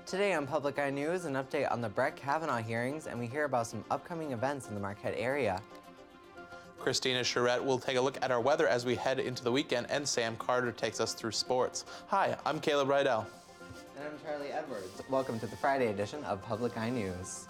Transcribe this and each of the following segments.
Today on Public Eye News, an update on the Brett Kavanaugh hearings, and we hear about some upcoming events in the Marquette area. Christina Charette will take a look at our weather as we head into the weekend, and Sam Carter takes us through sports. Hi, I'm Caleb Rydell. And I'm Charlie Edwards. Welcome to the Friday edition of Public Eye News.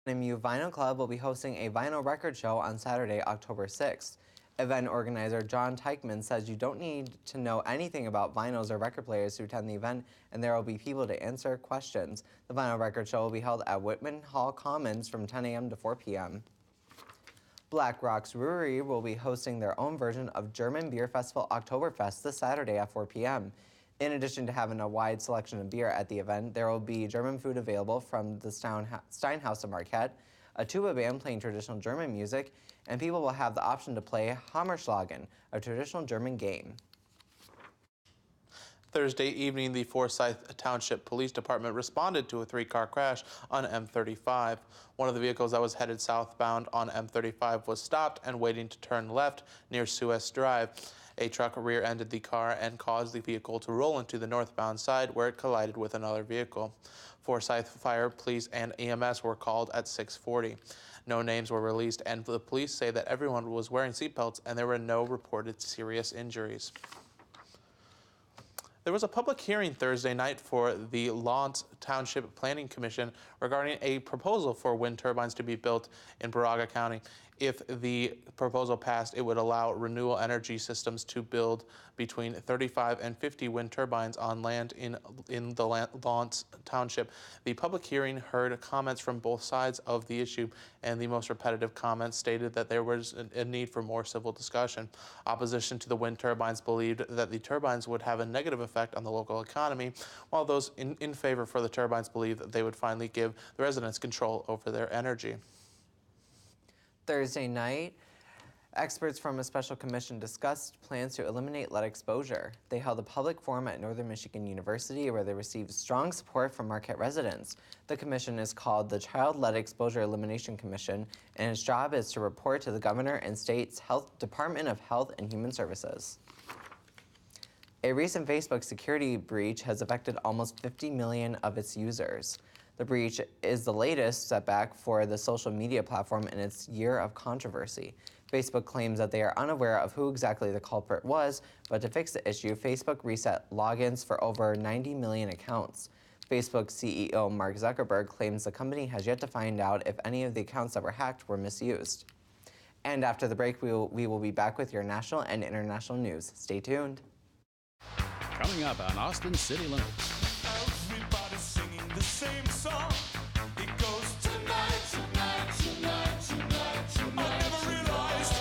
NMU Vinyl Club will be hosting a vinyl record show on Saturday, October 6th. Event organizer John Teichman says you don't need to know anything about vinyls or record players to attend the event, and there will be people to answer questions. The vinyl record show will be held at Whitman Hall Commons from 10 a.m. to 4 p.m. Black Rocks Brewery will be hosting their own version of German Beer Festival Oktoberfest this Saturday at 4 p.m. In addition to having a wide selection of beer at the event, there will be German food available from the Steinhaus of Marquette, a tuba band playing traditional German music, and people will have the option to play Hammerschlagen, a traditional German game. Thursday evening, the Forsyth Township Police Department responded to a three-car crash on M35. One of the vehicles that was headed southbound on M35 was stopped and waiting to turn left near Suez Drive. A truck rear-ended the car and caused the vehicle to roll into the northbound side where it collided with another vehicle. Forsyth Fire, Police, and EMS were called at 6:40. No names were released, and the police say that everyone was wearing seatbelts and there were no reported serious injuries. There was a public hearing Thursday night for the L'Anse Township Planning Commission regarding a proposal for wind turbines to be built in Baraga County. If the proposal passed, it would allow Renewable Energy Systems to build between 35 and 50 wind turbines on land in the L'Anse Township. The public hearing heard comments from both sides of the issue, and the most repetitive comments stated that there was a need for more civil discussion. Opposition to the wind turbines believed that the turbines would have a negative effect on the local economy, while those in favor for the turbines believed that they would finally give the residents control over their energy. Thursday night, experts from a special commission discussed plans to eliminate lead exposure. They held a public forum at Northern Michigan University where they received strong support from Marquette residents. The commission is called the Child Lead Exposure Elimination Commission, and its job is to report to the governor and state's Department of Health and Human Services. A recent Facebook security breach has affected almost 50 million of its users. The breach is the latest setback for the social media platform in its year of controversy. Facebook claims that they are unaware of who exactly the culprit was, but to fix the issue, Facebook reset logins for over 90 million accounts. Facebook CEO Mark Zuckerberg claims the company has yet to find out if any of the accounts that were hacked were misused. And after the break, we will be back with your national and international news. Stay tuned. Coming up on Austin City Limits. Everybody's singing the same song. It goes tonight, tonight, tonight, tonight, tonight. I never realized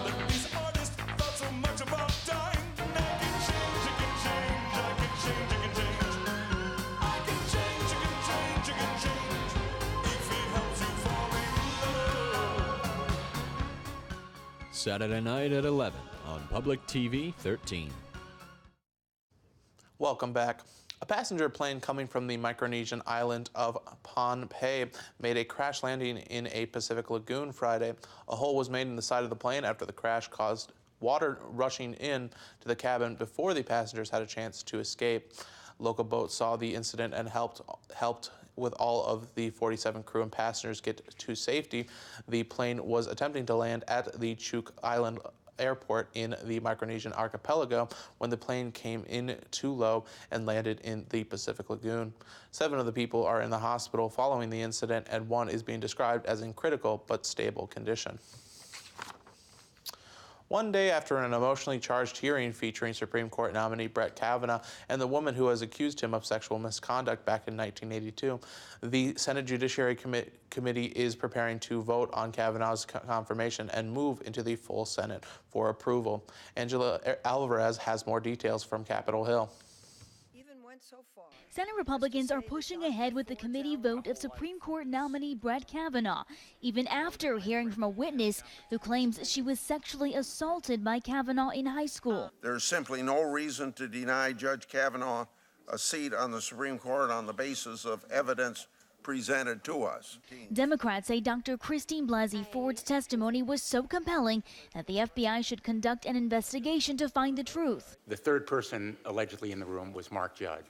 that these artists thought so much about dying. And I can change, I can change, I can change, I can change. I can change, I can change, I can change. If it helps you fall in love. Saturday night at 11 on Public TV 13. Welcome back. A passenger plane coming from the Micronesian island of Pohnpei made a crash landing in a Pacific lagoon Friday. A hole was made in the side of the plane after the crash caused water rushing in to the cabin before the passengers had a chance to escape. Local boats saw the incident and helped with all of the 47 crew and passengers get to safety. The plane was attempting to land at the Chuuk Island airport in the Micronesian archipelago when the plane came in too low and landed in the Pacific Lagoon. 7 of the people are in the hospital following the incident, and 1 is being described as in critical but stable condition. One day after an emotionally charged hearing featuring Supreme Court nominee Brett Kavanaugh and the woman who has accused him of sexual misconduct back in 1982, the Senate Judiciary Committee is preparing to vote on Kavanaugh's confirmation and move into the full Senate for approval. Angela Alvarez has more details from Capitol Hill. Even went so far Senate Republicans are pushing ahead with the committee vote of Supreme Court nominee Brett Kavanaugh, even after hearing from a witness who claims she was sexually assaulted by Kavanaugh in high school. There's simply no reason to deny Judge Kavanaugh a seat on the Supreme Court on the basis of evidence presented to us. Democrats say Dr. Christine Blasey Ford's testimony was so compelling that the FBI should conduct an investigation to find the truth. The third person allegedly in the room was Mark Judd.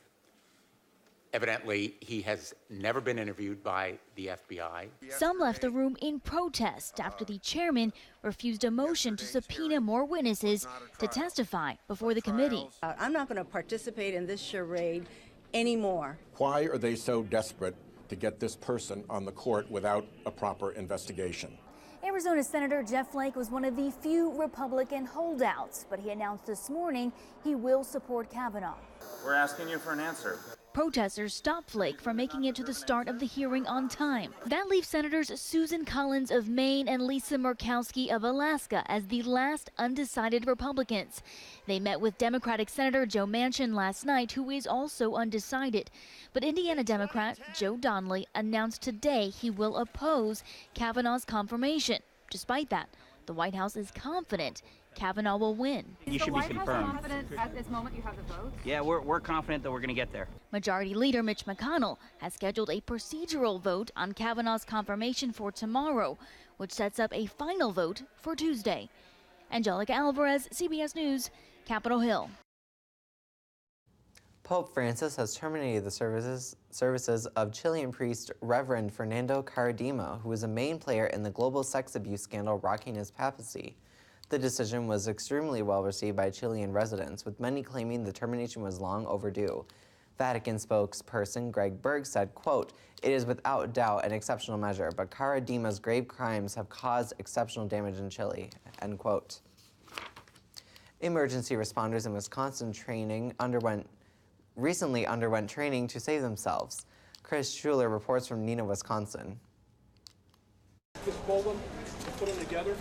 Evidently, he has never been interviewed by the FBI. Some left the room in protest after the chairman refused a motion to subpoena more witnesses to testify before the committee. I'm not going to participate in this charade anymore. Why are they so desperate to get this person on the court without a proper investigation? Arizona Senator Jeff Flake was one of the few Republican holdouts, but he announced this morning he will support Kavanaugh. We're asking you for an answer. Protesters stopped Flake from making it to the start of the hearing on time. That leaves Senators Susan Collins of Maine and Lisa Murkowski of Alaska as the last undecided Republicans. They met with Democratic Senator Joe Manchin last night, who is also undecided. But Indiana Democrat Joe Donnelly announced today he will oppose Kavanaugh's confirmation. Despite that, the White House is confident Kavanaugh will win. You should be confirmed. Confident at this moment you have the vote? Yeah, we're confident that we're going to get there. Majority Leader Mitch McConnell has scheduled a procedural vote on Kavanaugh's confirmation for tomorrow, which sets up a final vote for Tuesday. Angelica Alvarez, CBS News, Capitol Hill. Pope Francis has terminated the services of Chilean priest Reverend Fernando Karadima, who was a main player in the global sex abuse scandal rocking his papacy. The decision was extremely well received by Chilean residents, with many claiming the termination was long overdue. Vatican spokesperson Greg Berg said, quote, "It is without doubt an exceptional measure, but Karadima's grave crimes have caused exceptional damage in Chile," end quote. Emergency responders in Wisconsin recently underwent training to save themselves. Chris Schuler reports from Neenah, Wisconsin. Just fold them and put them together.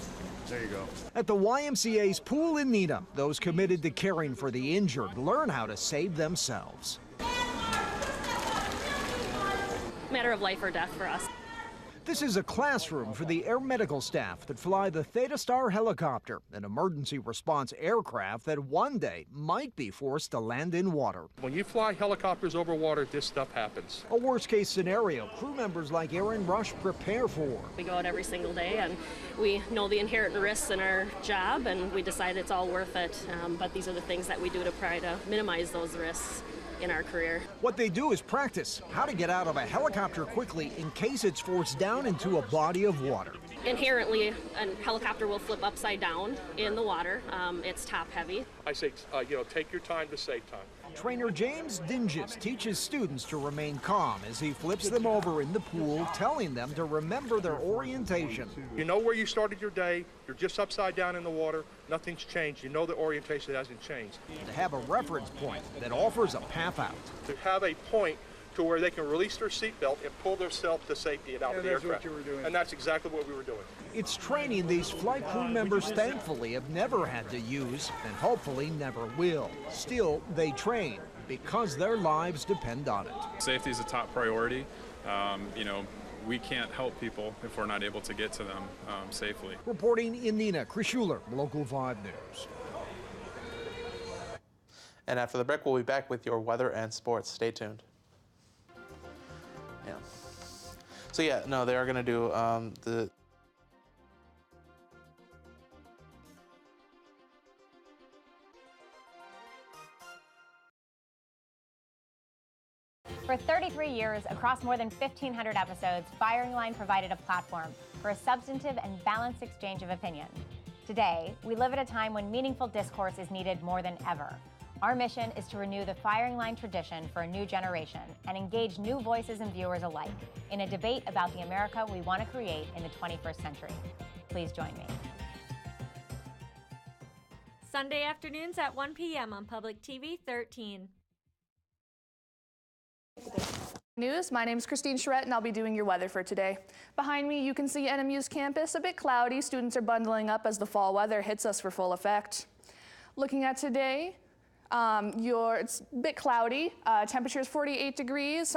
There you go. At the YMCA's pool in Neenah, those committed to caring for the injured learn how to save themselves. Matter of life or death for us. This is a classroom for the air medical staff that fly the Theta Star helicopter, an emergency response aircraft that one day might be forced to land in water. When you fly helicopters over water, this stuff happens. A worst-case scenario crew members like Aaron Rush prepare for. We go out every single day and we know the inherent risks in our job and we decide it's all worth it. But these are the things that we do to try to minimize those risks in our career. What they do is practice how to get out of a helicopter quickly in case it's forced down into a body of water. Inherently, a helicopter will flip upside down in the water. It's top heavy. I say, take your time to save time. Trainer James Dinges teaches students to remain calm as he flips them over in the pool, telling them to remember their orientation. You know where you started your day. You're just upside down in the water. Nothing's changed. You know the orientation hasn't changed. To have a reference point that offers a path out. To have a point to where they can release their seatbelt and pull themselves to safety and out of the aircraft. What you were doing. And that's exactly what we were doing. It's training these flight crew members thankfully have never had to use and hopefully never will. Still, they train because their lives depend on it. Safety is a top priority. We can't help people if we're not able to get to them safely. Reporting in Neenah, Chris Schuler, Local 5 News. And after the break, we'll be back with your weather and sports. Stay tuned. Yeah. So yeah, no, they are going to do the... For 33 years, across more than 1,500 episodes, Firing Line provided a platform for a substantive and balanced exchange of opinion. Today, we live at a time when meaningful discourse is needed more than ever. Our mission is to renew the Firing Line tradition for a new generation and engage new voices and viewers alike in a debate about the America we want to create in the 21st century. Please join me. Sunday afternoons at 1 p.m. on Public TV 13. News, my name is Christine Charette and I'll be doing your weather for today. Behind me you can see NMU's campus, a bit cloudy. Students are bundling up as the fall weather hits us for full effect. Looking at today, It's a bit cloudy. Temperature is 48 degrees.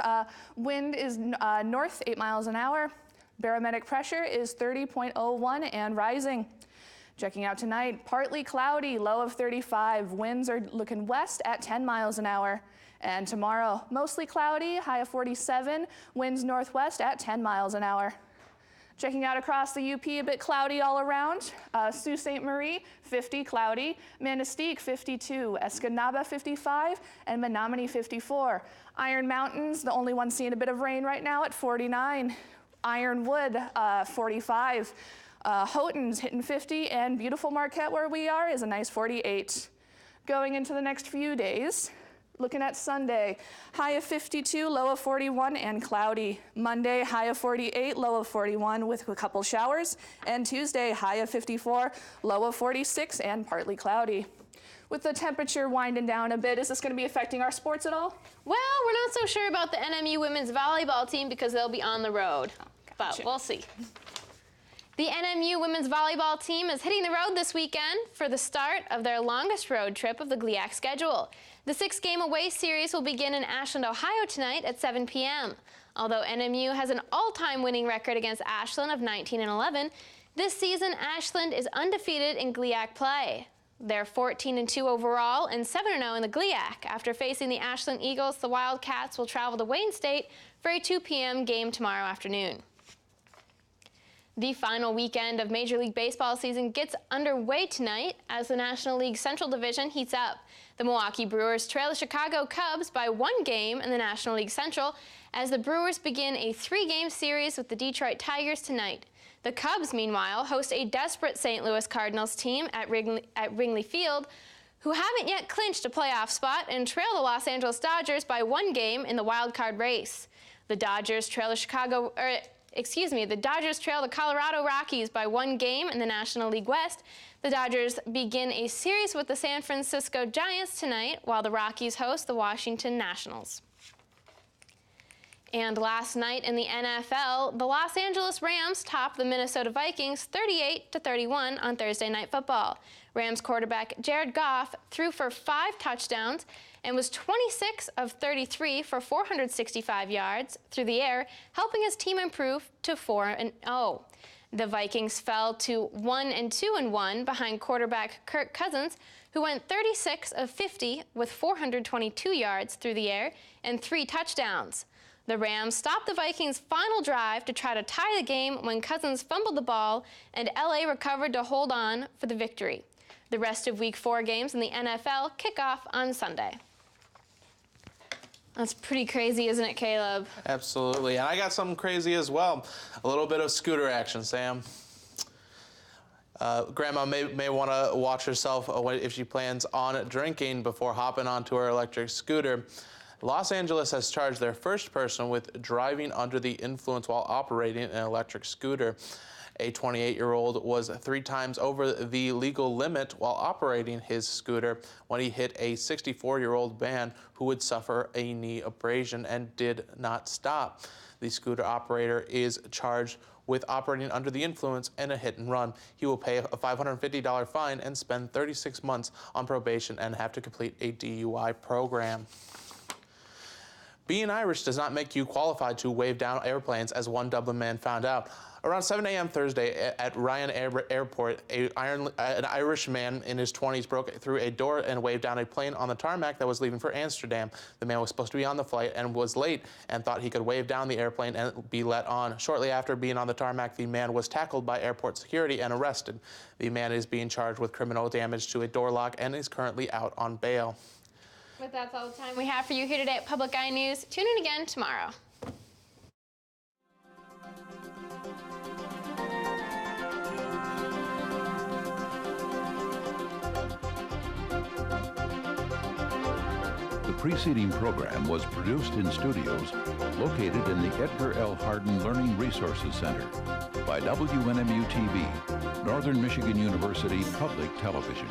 Wind is north 8 miles an hour. Barometric pressure is 30.01 and rising. Checking out tonight, partly cloudy, low of 35. Winds are looking west at 10 miles an hour. And tomorrow, mostly cloudy, high of 47. Winds northwest at 10 miles an hour. Checking out across the UP, a bit cloudy all around. Sault Ste. Marie, 50, cloudy. Manistee, 52. Escanaba, 55. And Menominee, 54. Iron Mountains, the only one seeing a bit of rain right now at 49. Ironwood, 45. Houghton's hitting 50. And beautiful Marquette, where we are, is a nice 48. Going into the next few days, looking at Sunday, high of 52, low of 41, and cloudy. Monday, high of 48, low of 41 with a couple showers. And Tuesday, high of 54, low of 46, and partly cloudy. With the temperature winding down a bit, is this going to be affecting our sports at all? Well, we're not so sure about the NMU women's volleyball team because they'll be on the road. But we'll see. The NMU women's volleyball team is hitting the road this weekend for the start of their longest road trip of the GLIAC schedule. The 6-game away series will begin in Ashland, Ohio tonight at 7 p.m. Although NMU has an all-time winning record against Ashland of 19-11, this season Ashland is undefeated in GLIAC play. They're 14-2 overall and 7-0 in the GLIAC. After facing the Ashland Eagles, the Wildcats will travel to Wayne State for a 2 p.m. game tomorrow afternoon. The final weekend of Major League Baseball season gets underway tonight as the National League Central Division heats up. The Milwaukee Brewers trail the Chicago Cubs by 1 game in the National League Central as the Brewers begin a 3-game series with the Detroit Tigers tonight. The Cubs, meanwhile, host a desperate St. Louis Cardinals team at Wrigley Field, who haven't yet clinched a playoff spot and trail the Los Angeles Dodgers by 1 game in the wild card race. The Dodgers trail the Dodgers trail the Colorado Rockies by 1 game in the National League West. The Dodgers begin a series with the San Francisco Giants tonight, while the Rockies host the Washington Nationals. And last night in the NFL, the Los Angeles Rams topped the Minnesota Vikings 38-31 on Thursday Night Football. Rams quarterback Jared Goff threw for 5 touchdowns and was 26 of 33 for 465 yards through the air, helping his team improve to 4-0. The Vikings fell to 1-2-1 behind quarterback Kirk Cousins, who went 36 of 50 with 422 yards through the air and 3 touchdowns. The Rams stopped the Vikings' final drive to try to tie the game when Cousins fumbled the ball and LA recovered to hold on for the victory. The rest of Week 4 games in the NFL kick off on Sunday. That's pretty crazy, isn't it, Caleb? Absolutely. And I got something crazy as well. A little bit of scooter action, Sam. Grandma may want to watch herself if she plans on drinking before hopping onto her electric scooter. Los Angeles has charged their first person with driving under the influence while operating an electric scooter. A 28-year-old was 3 times over the legal limit while operating his scooter when he hit a 64-year-old man who would suffer a knee abrasion and did not stop. The scooter operator is charged with operating under the influence and a hit and run. He will pay a $550 fine and spend 36 months on probation and have to complete a DUI program. Being Irish does not make you qualified to wave down airplanes, as one Dublin man found out. Around 7 a.m. Thursday at Ryan Airport, an Irish man in his 20s broke through a door and waved down a plane on the tarmac that was leaving for Amsterdam. The man was supposed to be on the flight and was late and thought he could wave down the airplane and be let on. Shortly after being on the tarmac, the man was tackled by airport security and arrested. The man is being charged with criminal damage to a door lock and is currently out on bail. But that's all the time we have for you here today at Public Eye News. Tune in again tomorrow. The preceding program was produced in studios located in the Edgar L. Hardin Learning Resources Center by WNMU-TV, Northern Michigan University Public Television.